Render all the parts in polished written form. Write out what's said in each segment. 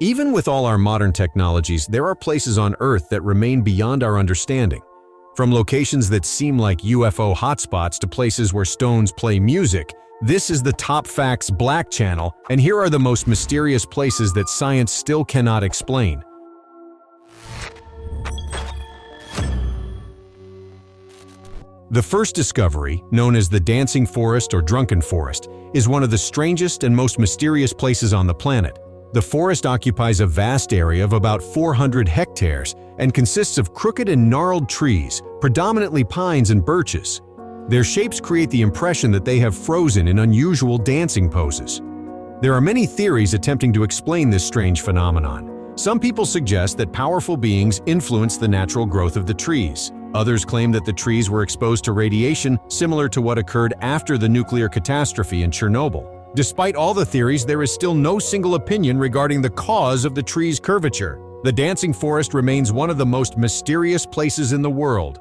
Even with all our modern technologies, there are places on Earth that remain beyond our understanding. From locations that seem like UFO hotspots to places where stones play music, this is the TopFacts Black channel, and here are the most mysterious places that science still cannot explain. The first discovery, known as the Dancing Forest or Drunken Forest, is one of the strangest and most mysterious places on the planet. The forest occupies a vast area of about 400 hectares and consists of crooked and gnarled trees, predominantly pines and birches. Their shapes create the impression that they have frozen in unusual dancing poses. There are many theories attempting to explain this strange phenomenon. Some people suggest that powerful beings influence the natural growth of the trees. Others claim that the trees were exposed to radiation similar to what occurred after the nuclear catastrophe in Chernobyl. Despite all the theories, there is still no single opinion regarding the cause of the tree's curvature. The Dancing Forest remains one of the most mysterious places in the world.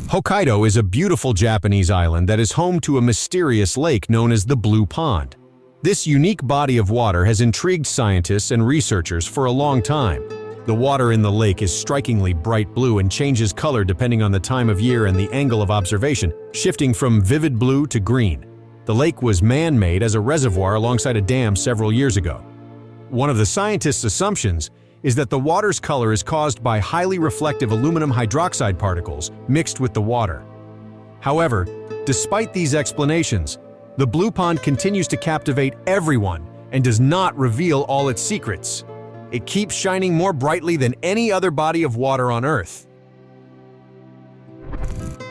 Hokkaido is a beautiful Japanese island that is home to a mysterious lake known as the Blue Pond. This unique body of water has intrigued scientists and researchers for a long time. The water in the lake is strikingly bright blue and changes color depending on the time of year and the angle of observation, shifting from vivid blue to green. The lake was man-made as a reservoir alongside a dam several years ago. One of the scientists' assumptions is that the water's color is caused by highly reflective aluminum hydroxide particles mixed with the water. However, despite these explanations, the Blue Pond continues to captivate everyone and does not reveal all its secrets. It keeps shining more brightly than any other body of water on Earth.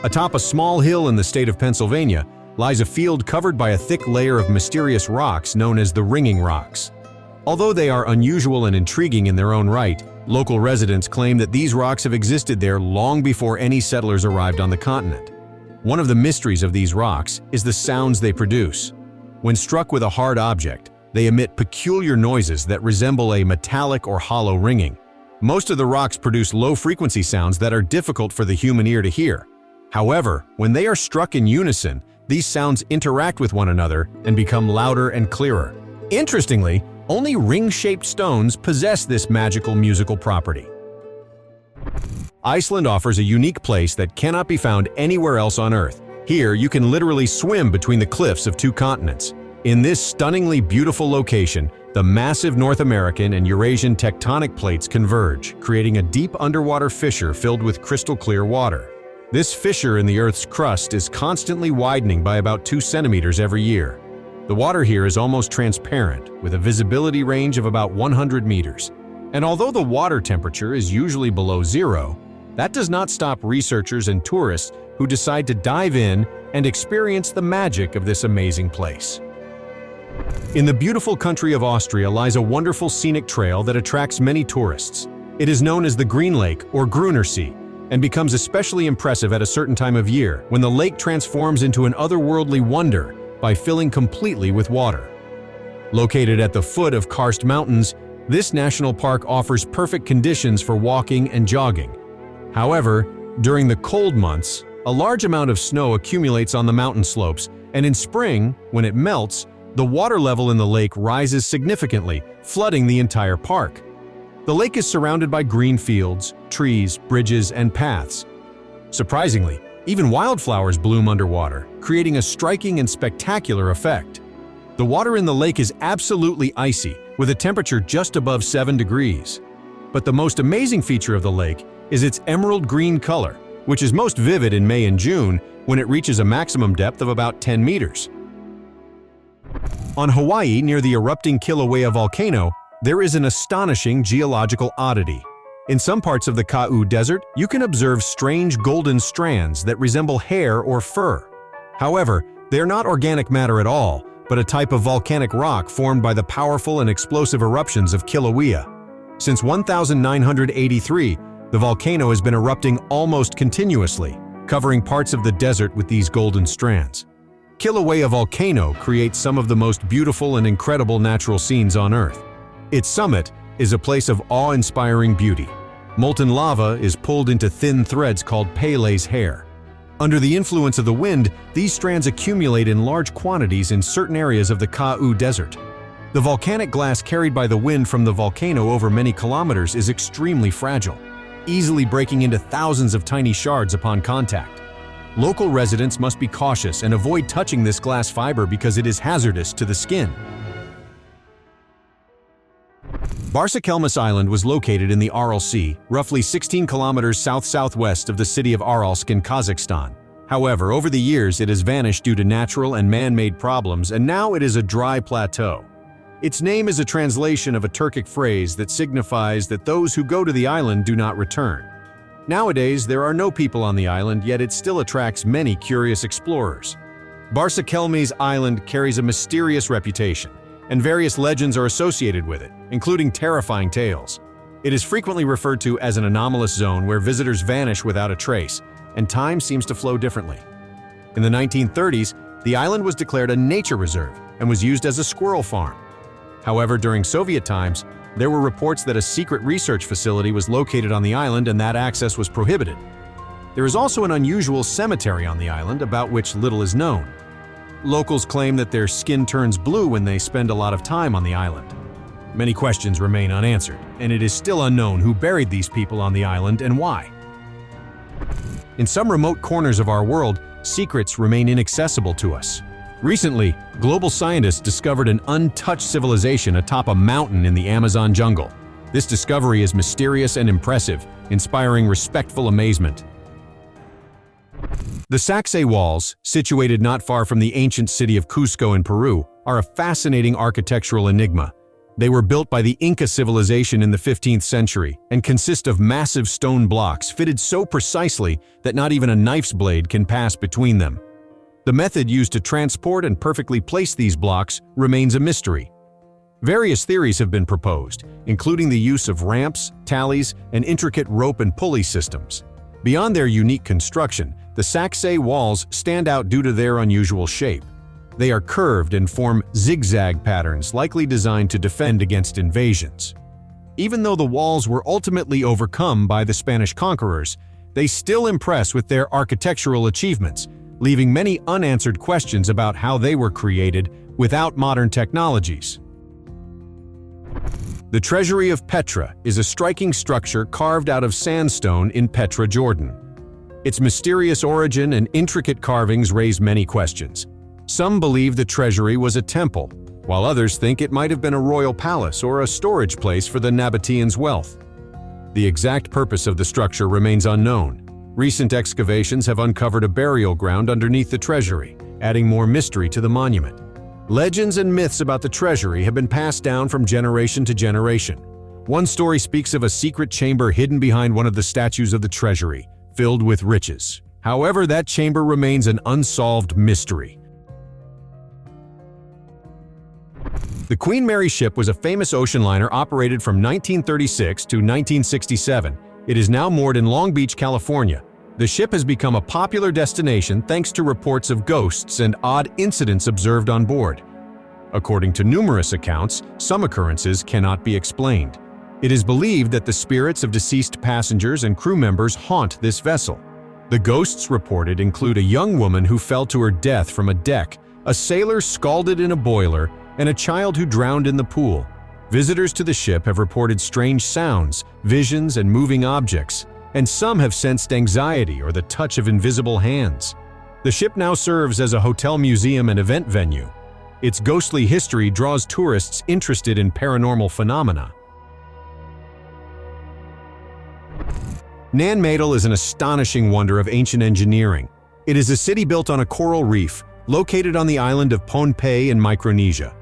Atop a small hill in the state of Pennsylvania lies a field covered by a thick layer of mysterious rocks known as the Ringing Rocks. Although they are unusual and intriguing in their own right, local residents claim that these rocks have existed there long before any settlers arrived on the continent. One of the mysteries of these rocks is the sounds they produce. When struck with a hard object, they emit peculiar noises that resemble a metallic or hollow ringing. Most of the rocks produce low-frequency sounds that are difficult for the human ear to hear. However, when they are struck in unison, these sounds interact with one another and become louder and clearer. Interestingly, only ring-shaped stones possess this magical musical property. Iceland offers a unique place that cannot be found anywhere else on Earth. Here, you can literally swim between the cliffs of two continents. In this stunningly beautiful location, the massive North American and Eurasian tectonic plates converge, creating a deep underwater fissure filled with crystal-clear water. This fissure in the Earth's crust is constantly widening by about 2 centimeters every year. The water here is almost transparent, with a visibility range of about 100 meters. And although the water temperature is usually below zero, that does not stop researchers and tourists who decide to dive in and experience the magic of this amazing place. In the beautiful country of Austria lies a wonderful scenic trail that attracts many tourists. It is known as the Green Lake or Grünersee and becomes especially impressive at a certain time of year when the lake transforms into an otherworldly wonder by filling completely with water. Located at the foot of Karst Mountains, this national park offers perfect conditions for walking and jogging. However, during the cold months, a large amount of snow accumulates on the mountain slopes, and in spring, when it melts, the water level in the lake rises significantly, flooding the entire park. The lake is surrounded by green fields, trees, bridges, and paths. Surprisingly, even wildflowers bloom underwater, creating a striking and spectacular effect. The water in the lake is absolutely icy, with a temperature just above 7 degrees. But the most amazing feature of the lake is its emerald green color, which is most vivid in May and June when it reaches a maximum depth of about 10 meters. On Hawaii, near the erupting Kilauea volcano, there is an astonishing geological oddity. In some parts of the Ka'u Desert, you can observe strange golden strands that resemble hair or fur. However, they are not organic matter at all, but a type of volcanic rock formed by the powerful and explosive eruptions of Kilauea. Since 1983, the volcano has been erupting almost continuously, covering parts of the desert with these golden strands. Kilauea volcano creates some of the most beautiful and incredible natural scenes on Earth. Its summit is a place of awe-inspiring beauty. Molten lava is pulled into thin threads called Pele's hair. Under the influence of the wind, these strands accumulate in large quantities in certain areas of the Ka'u Desert. The volcanic glass carried by the wind from the volcano over many kilometers is extremely fragile, easily breaking into thousands of tiny shards upon contact. Local residents must be cautious and avoid touching this glass fiber because it is hazardous to the skin. Barsakelmes Island was located in the Aral Sea, roughly 16 kilometers south-southwest of the city of Aralsk in Kazakhstan. However, over the years it has vanished due to natural and man-made problems, and now it is a dry plateau. Its name is a translation of a Turkic phrase that signifies that those who go to the island do not return. Nowadays, there are no people on the island, yet it still attracts many curious explorers. Barsakelmes Island carries a mysterious reputation, and various legends are associated with it, including terrifying tales. It is frequently referred to as an anomalous zone where visitors vanish without a trace, and time seems to flow differently. In the 1930s, the island was declared a nature reserve and was used as a squirrel farm. However, during Soviet times, there were reports that a secret research facility was located on the island and that access was prohibited. There is also an unusual cemetery on the island about which little is known. Locals claim that their skin turns blue when they spend a lot of time on the island. Many questions remain unanswered, and it is still unknown who buried these people on the island and why. In some remote corners of our world, secrets remain inaccessible to us. Recently, global scientists discovered an untouched civilization atop a mountain in the Amazon jungle. This discovery is mysterious and impressive, inspiring respectful amazement. The Sacsay Walls, situated not far from the ancient city of Cusco in Peru, are a fascinating architectural enigma. They were built by the Inca civilization in the 15th century and consist of massive stone blocks fitted so precisely that not even a knife's blade can pass between them. The method used to transport and perfectly place these blocks remains a mystery. Various theories have been proposed, including the use of ramps, tallies, and intricate rope and pulley systems. Beyond their unique construction, the Sacsay Walls stand out due to their unusual shape. They are curved and form zigzag patterns likely designed to defend against invasions. Even though the walls were ultimately overcome by the Spanish conquerors, they still impress with their architectural achievements, leaving many unanswered questions about how they were created without modern technologies. The Treasury of Petra is a striking structure carved out of sandstone in Petra, Jordan. Its mysterious origin and intricate carvings raise many questions. Some believe the treasury was a temple, while others think it might have been a royal palace or a storage place for the Nabateans' wealth. The exact purpose of the structure remains unknown. Recent excavations have uncovered a burial ground underneath the treasury, adding more mystery to the monument. Legends and myths about the treasury have been passed down from generation to generation. One story speaks of a secret chamber hidden behind one of the statues of the treasury, filled with riches. However, that chamber remains an unsolved mystery. The Queen Mary ship was a famous ocean liner operated from 1936 to 1967. It is now moored in Long Beach, California. The ship has become a popular destination thanks to reports of ghosts and odd incidents observed on board. According to numerous accounts, some occurrences cannot be explained. It is believed that the spirits of deceased passengers and crew members haunt this vessel. The ghosts reported include a young woman who fell to her death from a deck, a sailor scalded in a boiler, and a child who drowned in the pool. Visitors to the ship have reported strange sounds, visions, and moving objects, and some have sensed anxiety or the touch of invisible hands. The ship now serves as a hotel museum and event venue. Its ghostly history draws tourists interested in paranormal phenomena. Nan Madol is an astonishing wonder of ancient engineering. It is a city built on a coral reef, located on the island of Pohnpei in Micronesia.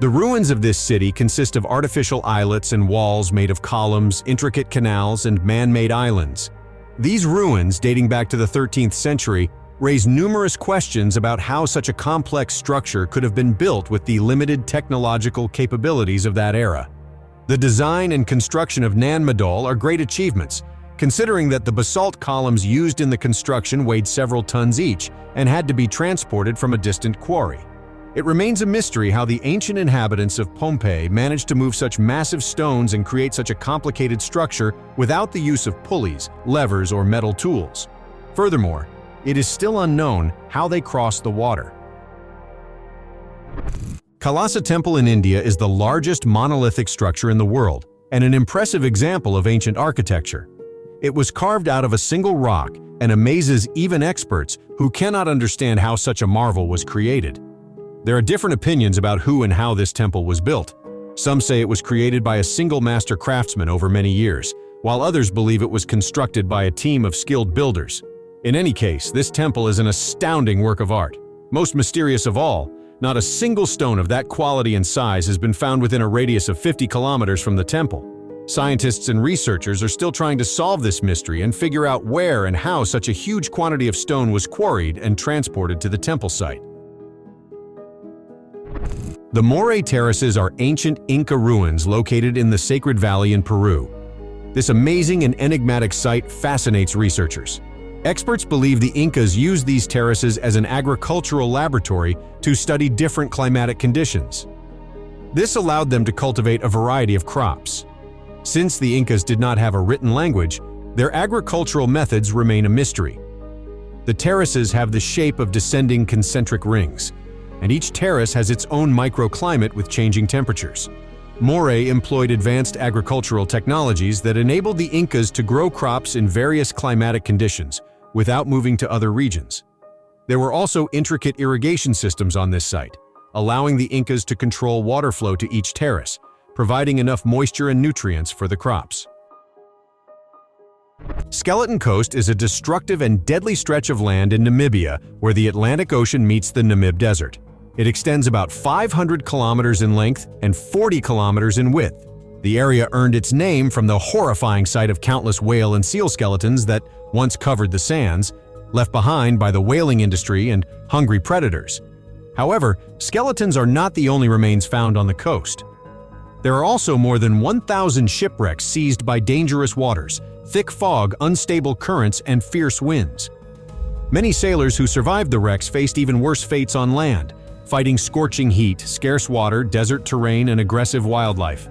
The ruins of this city consist of artificial islets and walls made of columns, intricate canals, and man-made islands. These ruins, dating back to the 13th century, raise numerous questions about how such a complex structure could have been built with the limited technological capabilities of that era. The design and construction of Nan Madol are great achievements, considering that the basalt columns used in the construction weighed several tons each and had to be transported from a distant quarry. It remains a mystery how the ancient inhabitants of Pohnpei managed to move such massive stones and create such a complicated structure without the use of pulleys, levers, or metal tools. Furthermore, it is still unknown how they crossed the water. Kailasa Temple in India is the largest monolithic structure in the world and an impressive example of ancient architecture. It was carved out of a single rock and amazes even experts who cannot understand how such a marvel was created. There are different opinions about who and how this temple was built. Some say it was created by a single master craftsman over many years, while others believe it was constructed by a team of skilled builders. In any case, this temple is an astounding work of art. Most mysterious of all, not a single stone of that quality and size has been found within a radius of 50 kilometers from the temple. Scientists and researchers are still trying to solve this mystery and figure out where and how such a huge quantity of stone was quarried and transported to the temple site. The Moray Terraces are ancient Inca ruins located in the Sacred Valley in Peru. This amazing and enigmatic site fascinates researchers. Experts believe the Incas used these terraces as an agricultural laboratory to study different climatic conditions. This allowed them to cultivate a variety of crops. Since the Incas did not have a written language, their agricultural methods remain a mystery. The terraces have the shape of descending concentric rings, and each terrace has its own microclimate with changing temperatures. Moray employed advanced agricultural technologies that enabled the Incas to grow crops in various climatic conditions without moving to other regions. There were also intricate irrigation systems on this site, allowing the Incas to control water flow to each terrace, providing enough moisture and nutrients for the crops. Skeleton Coast is a destructive and deadly stretch of land in Namibia where the Atlantic Ocean meets the Namib Desert. It extends about 500 kilometers in length and 40 kilometers in width. The area earned its name from the horrifying sight of countless whale and seal skeletons that once covered the sands, left behind by the whaling industry and hungry predators. However, skeletons are not the only remains found on the coast. There are also more than 1,000 shipwrecks seized by dangerous waters, thick fog, unstable currents, and fierce winds. Many sailors who survived the wrecks faced even worse fates on land, fighting scorching heat, scarce water, desert terrain, and aggressive wildlife.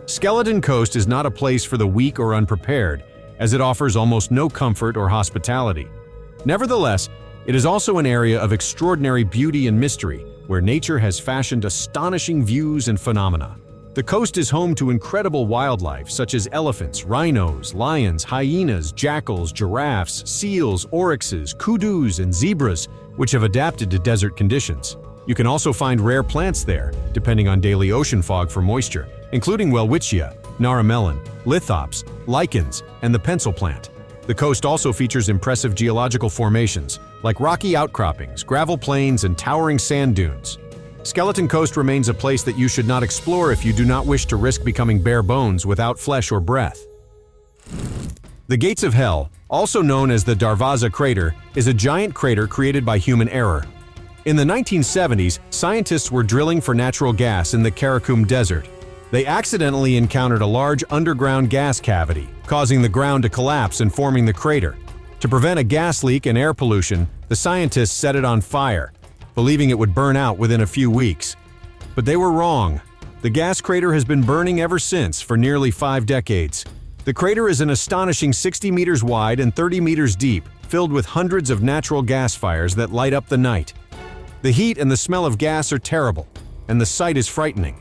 Skeleton Coast is not a place for the weak or unprepared, as it offers almost no comfort or hospitality. Nevertheless, it is also an area of extraordinary beauty and mystery, where nature has fashioned astonishing views and phenomena. The coast is home to incredible wildlife such as elephants, rhinos, lions, hyenas, jackals, giraffes, seals, oryxes, kudus, and zebras, which have adapted to desert conditions. You can also find rare plants there, depending on daily ocean fog for moisture, including welwitschia, naramelon, lithops, lichens, and the pencil plant. The coast also features impressive geological formations, like rocky outcroppings, gravel plains, and towering sand dunes. Skeleton Coast remains a place that you should not explore if you do not wish to risk becoming bare bones without flesh or breath. The Gates of Hell, also known as the Darvaza Crater, is a giant crater created by human error. In the 1970s, scientists were drilling for natural gas in the Karakum Desert. They accidentally encountered a large underground gas cavity, causing the ground to collapse and forming the crater. To prevent a gas leak and air pollution, the scientists set it on fire, believing it would burn out within a few weeks. But they were wrong. The gas crater has been burning ever since for nearly 5 decades. The crater is an astonishing 60 meters wide and 30 meters deep, filled with hundreds of natural gas fires that light up the night. The heat and the smell of gas are terrible, and the sight is frightening.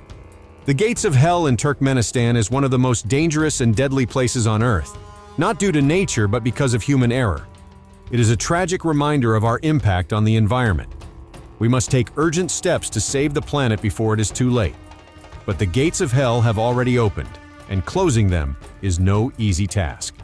The Gates of Hell in Turkmenistan is one of the most dangerous and deadly places on Earth, not due to nature but because of human error. It is a tragic reminder of our impact on the environment. We must take urgent steps to save the planet before it is too late. But the Gates of Hell have already opened, and closing them is no easy task.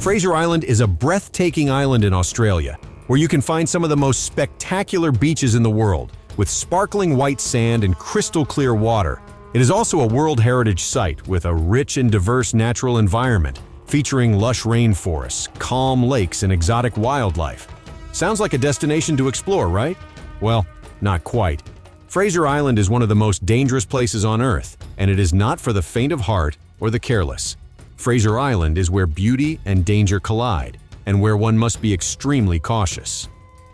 Fraser Island is a breathtaking island in Australia, where you can find some of the most spectacular beaches in the world, with sparkling white sand and crystal clear water. It is also a World Heritage Site with a rich and diverse natural environment, featuring lush rainforests, calm lakes, and exotic wildlife. Sounds like a destination to explore, right? Well, not quite. Fraser Island is one of the most dangerous places on Earth, and it is not for the faint of heart or the careless. Fraser Island is where beauty and danger collide, and where one must be extremely cautious.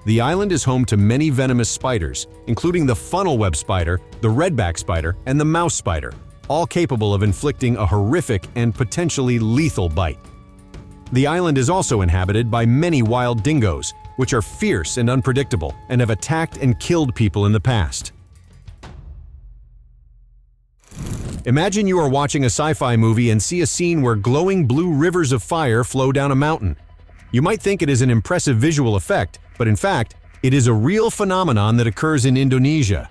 The island is home to many venomous spiders, including the funnel web spider, the redback spider, and the mouse spider, all capable of inflicting a horrific and potentially lethal bite. The island is also inhabited by many wild dingoes, which are fierce and unpredictable and have attacked and killed people in the past. Imagine you are watching a sci-fi movie and see a scene where glowing blue rivers of fire flow down a mountain. You might think it is an impressive visual effect, but in fact, it is a real phenomenon that occurs in Indonesia.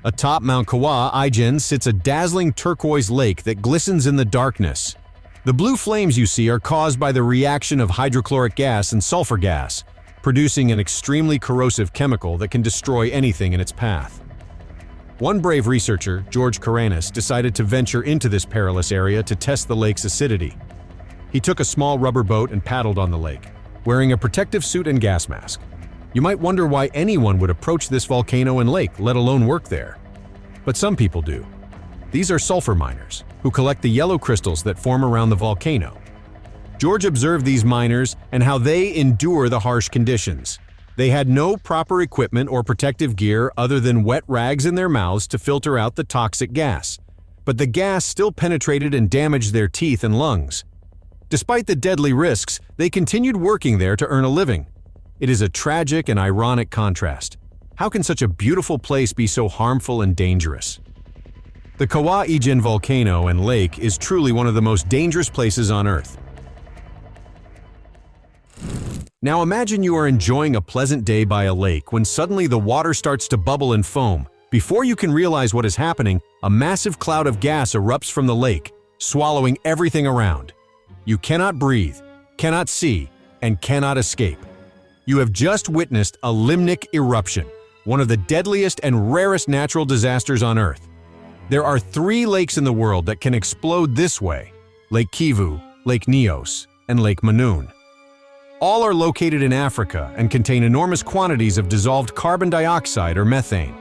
Atop Mount Kawah, Ijen sits a dazzling turquoise lake that glistens in the darkness. The blue flames you see are caused by the reaction of hydrochloric gas and sulfur gas, producing an extremely corrosive chemical that can destroy anything in its path. One brave researcher, George Karanis, decided to venture into this perilous area to test the lake's acidity. He took a small rubber boat and paddled on the lake, wearing a protective suit and gas mask. You might wonder why anyone would approach this volcano and lake, let alone work there. But some people do. These are sulfur miners, who collect the yellow crystals that form around the volcano. George observed these miners and how they endure the harsh conditions. They had no proper equipment or protective gear other than wet rags in their mouths to filter out the toxic gas. But the gas still penetrated and damaged their teeth and lungs. Despite the deadly risks, they continued working there to earn a living. It is a tragic and ironic contrast. How can such a beautiful place be so harmful and dangerous? The Kawah Ijen volcano and lake is truly one of the most dangerous places on Earth. Now imagine you are enjoying a pleasant day by a lake when suddenly the water starts to bubble and foam. Before you can realize what is happening, a massive cloud of gas erupts from the lake, swallowing everything around. You cannot breathe, cannot see, and cannot escape. You have just witnessed a limnic eruption, one of the deadliest and rarest natural disasters on Earth. There are 3 lakes in the world that can explode this way: Lake Kivu, Lake Nyos, and Lake Manoon. All are located in Africa and contain enormous quantities of dissolved carbon dioxide or methane.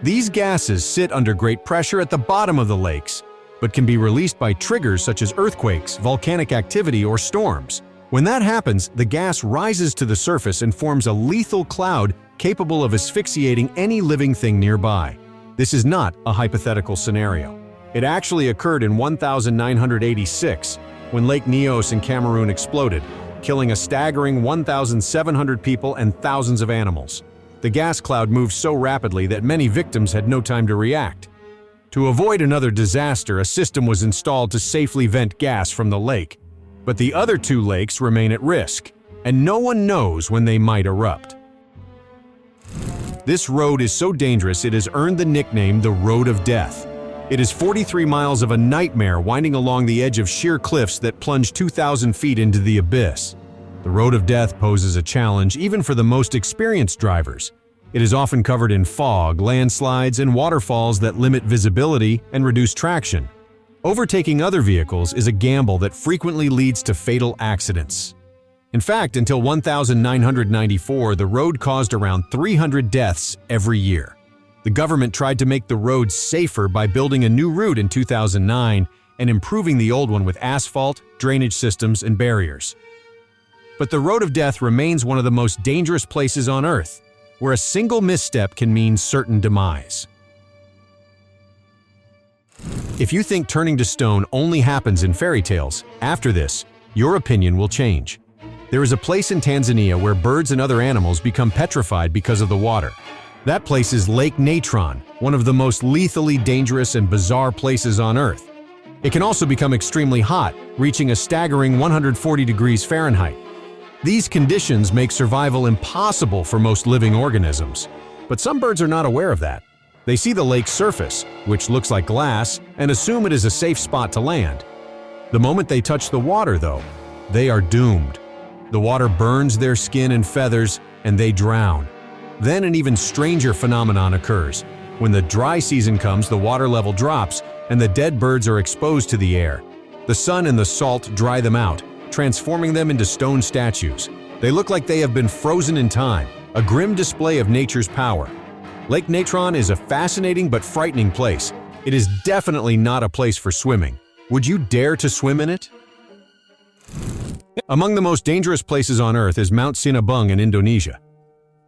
These gases sit under great pressure at the bottom of the lakes, but can be released by triggers such as earthquakes, volcanic activity, or storms. When that happens, the gas rises to the surface and forms a lethal cloud capable of asphyxiating any living thing nearby. This is not a hypothetical scenario. It actually occurred in 1986 when Lake Nyos in Cameroon exploded, killing a staggering 1,700 people and thousands of animals. The gas cloud moved so rapidly that many victims had no time to react. To avoid another disaster, a system was installed to safely vent gas from the lake. But the other 2 lakes remain at risk, and no one knows when they might erupt. This road is so dangerous it has earned the nickname the Road of Death. It is 43 miles of a nightmare winding along the edge of sheer cliffs that plunge 2,000 feet into the abyss. The Road of Death poses a challenge even for the most experienced drivers. It is often covered in fog, landslides, and waterfalls that limit visibility and reduce traction. Overtaking other vehicles is a gamble that frequently leads to fatal accidents. In fact, until 1994, the road caused around 300 deaths every year. The government tried to make the road safer by building a new route in 2009 and improving the old one with asphalt, drainage systems, and barriers. But the Road of Death remains one of the most dangerous places on Earth, where a single misstep can mean certain demise. If you think turning to stone only happens in fairy tales, after this, your opinion will change. There is a place in Tanzania where birds and other animals become petrified because of the water. That place is Lake Natron, one of the most lethally dangerous and bizarre places on Earth. It can also become extremely hot, reaching a staggering 140 degrees Fahrenheit. These conditions make survival impossible for most living organisms. But some birds are not aware of that. They see the lake's surface, which looks like glass, and assume it is a safe spot to land. The moment they touch the water, though, they are doomed. The water burns their skin and feathers, and they drown. Then an even stranger phenomenon occurs. When the dry season comes, the water level drops, and the dead birds are exposed to the air. The sun and the salt dry them out, transforming them into stone statues. They look like they have been frozen in time, a grim display of nature's power. Lake Natron is a fascinating but frightening place. It is definitely not a place for swimming. Would you dare to swim in it? Among the most dangerous places on Earth is Mount Sinabung in Indonesia.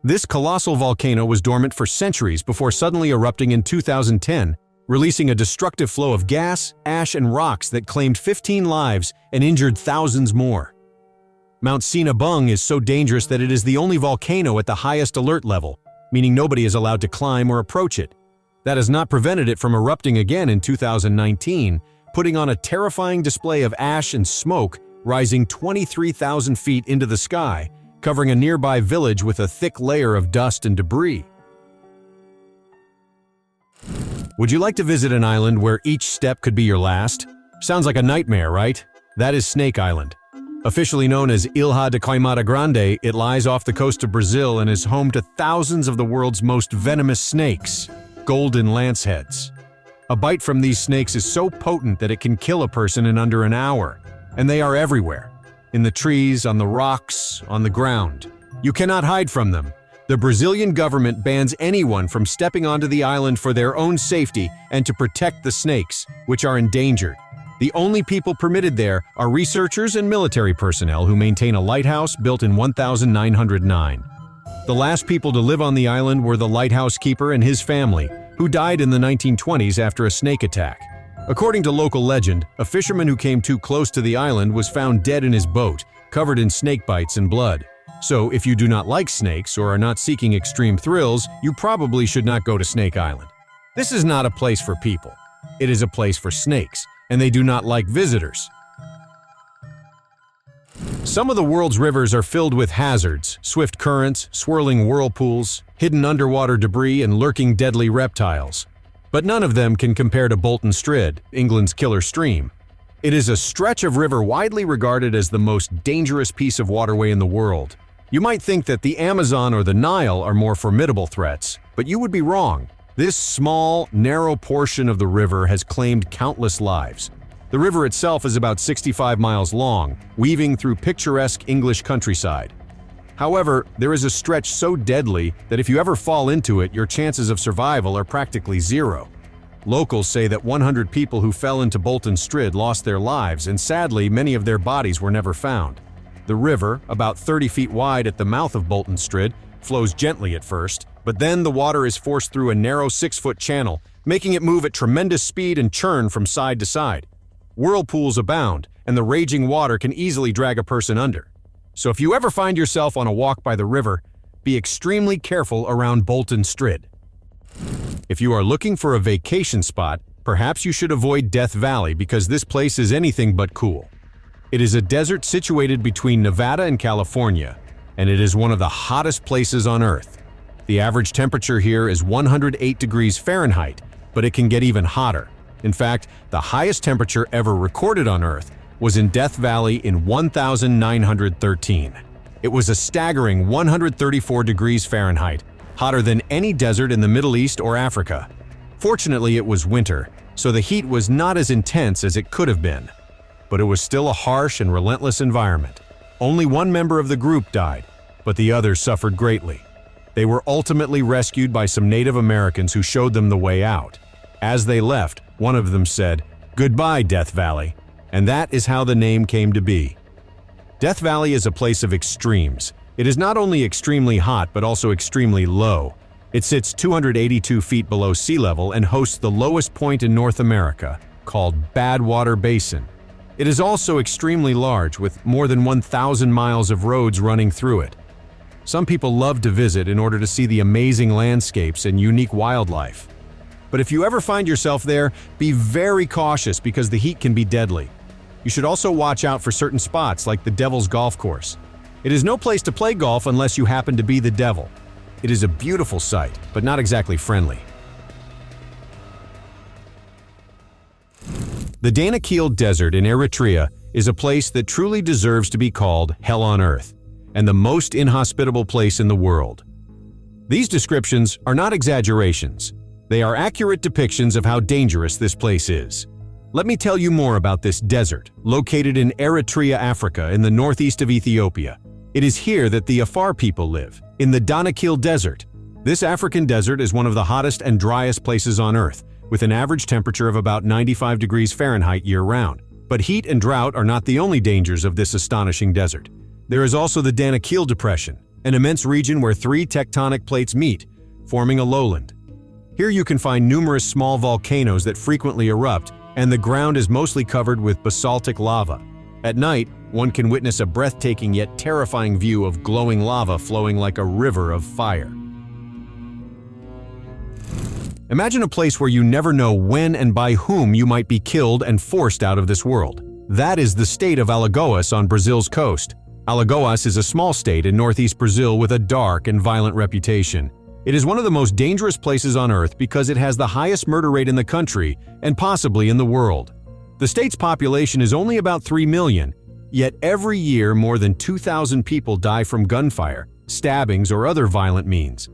This colossal volcano was dormant for centuries before suddenly erupting in 2010, releasing a destructive flow of gas, ash, and rocks that claimed 15 lives and injured thousands more. Mount Sinabung is so dangerous that it is the only volcano at the highest alert level, meaning nobody is allowed to climb or approach it. That has not prevented it from erupting again in 2019, putting on a terrifying display of ash and smoke rising 23,000 feet into the sky, covering a nearby village with a thick layer of dust and debris. Would you like to visit an island where each step could be your last? Sounds like a nightmare, right? That is Snake Island. Officially known as Ilha de Queimada Grande, it lies off the coast of Brazil and is home to thousands of the world's most venomous snakes, golden lanceheads. A bite from these snakes is so potent that it can kill a person in under an hour, and they are everywhere. In the trees, on the rocks, on the ground. You cannot hide from them. The Brazilian government bans anyone from stepping onto the island for their own safety and to protect the snakes, which are endangered. The only people permitted there are researchers and military personnel who maintain a lighthouse built in 1909. The last people to live on the island were the lighthouse keeper and his family, who died in the 1920s after a snake attack. According to local legend, a fisherman who came too close to the island was found dead in his boat, covered in snake bites and blood. So if you do not like snakes or are not seeking extreme thrills, you probably should not go to Snake Island. This is not a place for people. It is a place for snakes, and they do not like visitors. Some of the world's rivers are filled with hazards, swift currents, swirling whirlpools, hidden underwater debris, and lurking deadly reptiles. But none of them can compare to Bolton Strid, England's killer stream. It is a stretch of river widely regarded as the most dangerous piece of waterway in the world. You might think that the Amazon or the Nile are more formidable threats, but you would be wrong. This small, narrow portion of the river has claimed countless lives. The river itself is about 65 miles long, weaving through picturesque English countryside. However, there is a stretch so deadly that if you ever fall into it, your chances of survival are practically zero. Locals say that 100 people who fell into Bolton Strid lost their lives, and sadly, many of their bodies were never found. The river, about 30 feet wide at the mouth of Bolton Strid, flows gently at first, but then the water is forced through a narrow 6-foot channel, making it move at tremendous speed and churn from side to side. Whirlpools abound, and the raging water can easily drag a person under. So if you ever find yourself on a walk by the river, be extremely careful around Bolton Strid. If you are looking for a vacation spot, perhaps you should avoid Death Valley because this place is anything but cool. It is a desert situated between Nevada and California, and it is one of the hottest places on Earth. The average temperature here is 108 degrees Fahrenheit, but it can get even hotter. In fact, the highest temperature ever recorded on Earth was in Death Valley in 1913. It was a staggering 134 degrees Fahrenheit, hotter than any desert in the Middle East or Africa. Fortunately, it was winter, so the heat was not as intense as it could have been. But it was still a harsh and relentless environment. Only one member of the group died, but the others suffered greatly. They were ultimately rescued by some Native Americans who showed them the way out. As they left, one of them said, "Goodbye, Death Valley," and that is how the name came to be. Death Valley is a place of extremes. It is not only extremely hot but also extremely low. It sits 282 feet below sea level and hosts the lowest point in North America, called Badwater Basin. It is also extremely large, with more than 1,000 miles of roads running through it. Some people love to visit in order to see the amazing landscapes and unique wildlife. But if you ever find yourself there, be very cautious because the heat can be deadly. You should also watch out for certain spots like the Devil's Golf Course. It is no place to play golf unless you happen to be the devil. It is a beautiful sight, but not exactly friendly. The Danakil Desert in Eritrea is a place that truly deserves to be called Hell on Earth, and the most inhospitable place in the world. These descriptions are not exaggerations. They are accurate depictions of how dangerous this place is. Let me tell you more about this desert, located in Eritrea, Africa, in the northeast of Ethiopia. It is here that the Afar people live, in the Danakil Desert. This African desert is one of the hottest and driest places on Earth, with an average temperature of about 95 degrees Fahrenheit year-round. But heat and drought are not the only dangers of this astonishing desert. There is also the Danakil Depression, an immense region where 3 tectonic plates meet, forming a lowland. Here you can find numerous small volcanoes that frequently erupt, and the ground is mostly covered with basaltic lava. At night, one can witness a breathtaking yet terrifying view of glowing lava flowing like a river of fire. Imagine a place where you never know when and by whom you might be killed and forced out of this world. That is the state of Alagoas on Brazil's coast. Alagoas is a small state in northeast Brazil with a dark and violent reputation. It is one of the most dangerous places on Earth because it has the highest murder rate in the country and possibly in the world. The state's population is only about 3 million, yet every year more than 2,000 people die from gunfire, stabbings, or other violent means.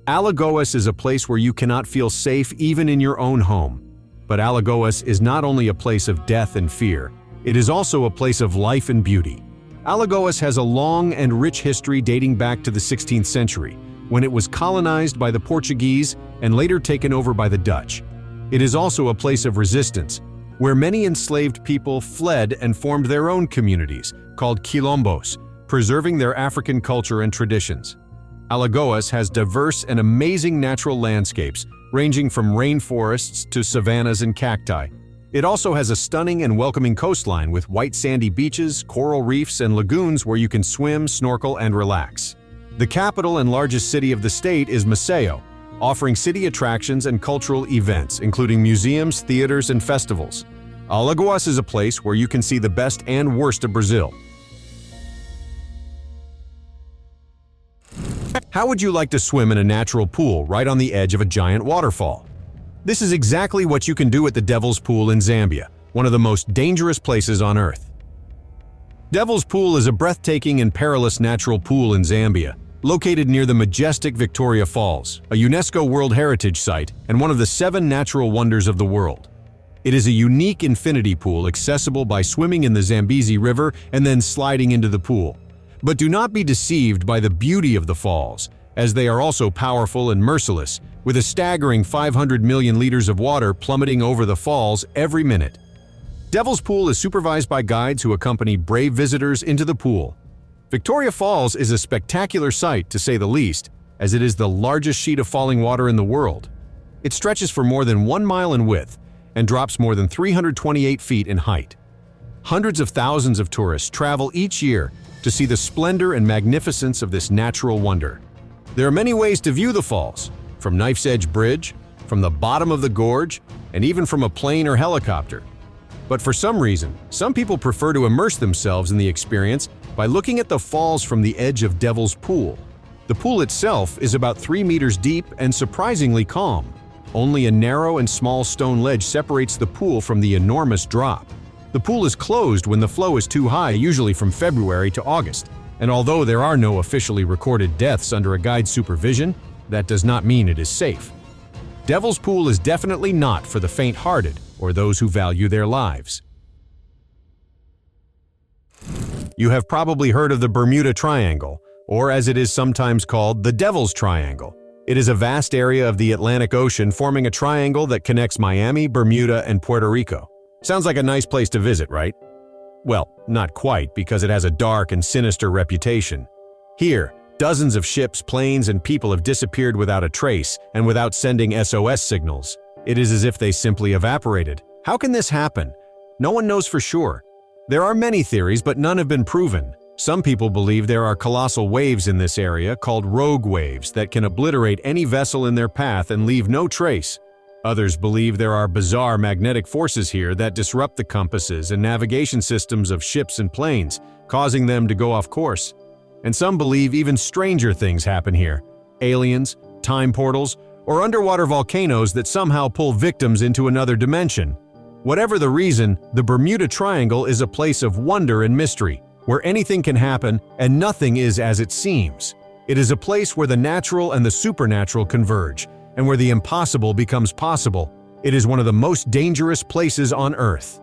Alagoas is a place where you cannot feel safe even in your own home. But Alagoas is not only a place of death and fear, it is also a place of life and beauty. Alagoas has a long and rich history dating back to the 16th century, when it was colonized by the Portuguese and later taken over by the Dutch. It is also a place of resistance, where many enslaved people fled and formed their own communities, called quilombos, preserving their African culture and traditions. Alagoas has diverse and amazing natural landscapes, ranging from rainforests to savannas and cacti. It also has a stunning and welcoming coastline with white sandy beaches, coral reefs, and lagoons where you can swim, snorkel, and relax. The capital and largest city of the state is Maceió, offering city attractions and cultural events, including museums, theaters, and festivals. Alagoas is a place where you can see the best and worst of Brazil. How would you like to swim in a natural pool right on the edge of a giant waterfall? This is exactly what you can do at the Devil's Pool in Zambia, one of the most dangerous places on Earth. Devil's Pool is a breathtaking and perilous natural pool in Zambia, located near the majestic Victoria Falls, a UNESCO World Heritage Site and one of the 7 natural wonders of the world. It is a unique infinity pool accessible by swimming in the Zambezi River and then sliding into the pool. But do not be deceived by the beauty of the falls, as they are also powerful and merciless, with a staggering 500 million liters of water plummeting over the falls every minute. Devil's Pool is supervised by guides who accompany brave visitors into the pool. Victoria Falls is a spectacular sight, to say the least, as it is the largest sheet of falling water in the world. It stretches for more than 1 mile in width and drops more than 328 feet in height. Hundreds of thousands of tourists travel each year to see the splendor and magnificence of this natural wonder. There are many ways to view the falls, from Knife's Edge Bridge, from the bottom of the gorge, and even from a plane or helicopter. But for some reason, some people prefer to immerse themselves in the experience by looking at the falls from the edge of Devil's Pool. The pool itself is about 3 meters deep and surprisingly calm. Only a narrow and small stone ledge separates the pool from the enormous drop. The pool is closed when the flow is too high, usually from February to August. And although there are no officially recorded deaths under a guide's supervision, that does not mean it is safe. Devil's Pool is definitely not for the faint-hearted or those who value their lives. You have probably heard of the Bermuda Triangle, or as it is sometimes called, the Devil's Triangle. It is a vast area of the Atlantic Ocean forming a triangle that connects Miami, Bermuda, and Puerto Rico. Sounds like a nice place to visit, right? Well, not quite, because it has a dark and sinister reputation. Here, dozens of ships, planes, and people have disappeared without a trace and without sending SOS signals. It is as if they simply evaporated. How can this happen? No one knows for sure. There are many theories, but none have been proven. Some people believe there are colossal waves in this area called rogue waves that can obliterate any vessel in their path and leave no trace. Others believe there are bizarre magnetic forces here that disrupt the compasses and navigation systems of ships and planes, causing them to go off course. And some believe even stranger things happen here: aliens, time portals, or underwater volcanoes that somehow pull victims into another dimension. Whatever the reason, the Bermuda Triangle is a place of wonder and mystery, where anything can happen and nothing is as it seems. It is a place where the natural and the supernatural converge, and where the impossible becomes possible. It is one of the most dangerous places on Earth.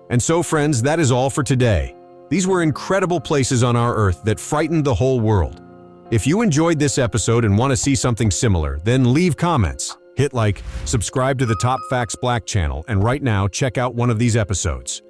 And so, friends, that is all for today. These were incredible places on our Earth that frightened the whole world. If you enjoyed this episode and want to see something similar, then leave comments, hit like, subscribe to the TopFacts Black channel, and right now check out one of these episodes.